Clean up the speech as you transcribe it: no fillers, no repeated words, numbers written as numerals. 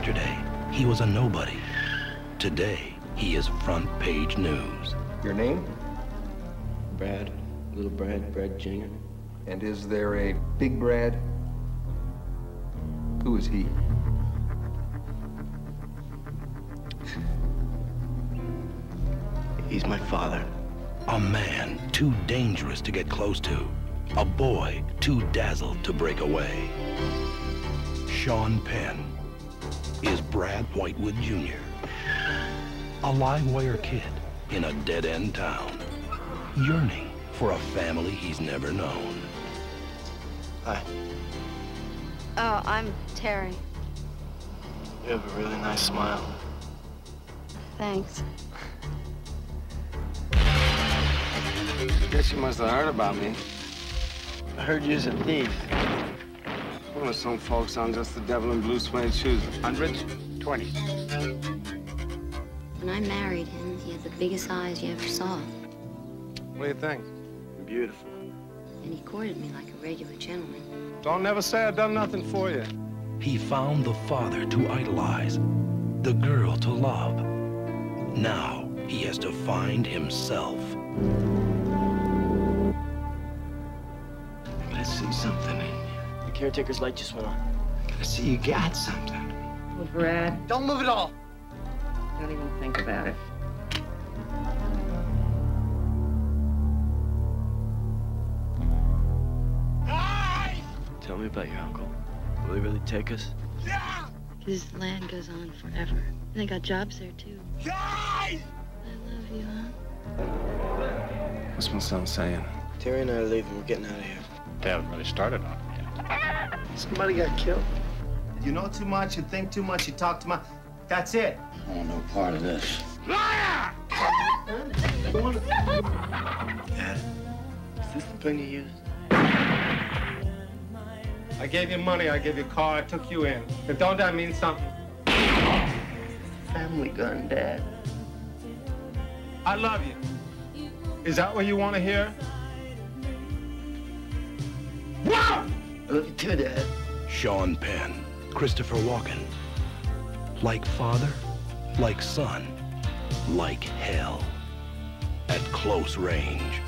Yesterday, he was a nobody. Today, he is front page news. Your name? Brad. Little Brad Jr. And is there a Big Brad? Who is he? He's my father. A man too dangerous to get close to. A boy too dazzled to break away. Sean Penn is Brad Whitewood Jr., a live wire kid in a dead-end town, yearning for a family he's never known. Hi. Oh, I'm Terry. You have a really nice smile. Thanks. Guess you must have heard about me. I heard you was a thief. Well, some folks, I'm just the devil in blue suede shoes. Hundreds? 20. When I married him, he had the biggest eyes you ever saw. What do you think? Beautiful. And he courted me like a regular gentleman. Don't never say I done nothing for you. He found the father to idolize, the girl to love. Now he has to find himself. I see something in you. The caretaker's light just went on. I see you got something. Well, Brad, Don't move at all. don't even think about it. Tell me about your uncle. Will he really take us? His land goes on forever. And they got jobs there, too. I love you, huh? What's my son saying? Terry and I are leaving. We're getting out of here. They haven't really started on it yet. Somebody got killed. You know too much, you think too much, you talk too much. That's it. I want no part of this. Dad, is this the pen you used? I gave you money, I gave you a car, I took you in. But don't that mean something? Family gun, Dad. I love you. Is that what you want to hear? I love you too, Dad. Sean Penn, Christopher Walken. Like father, like son, like hell. At close range.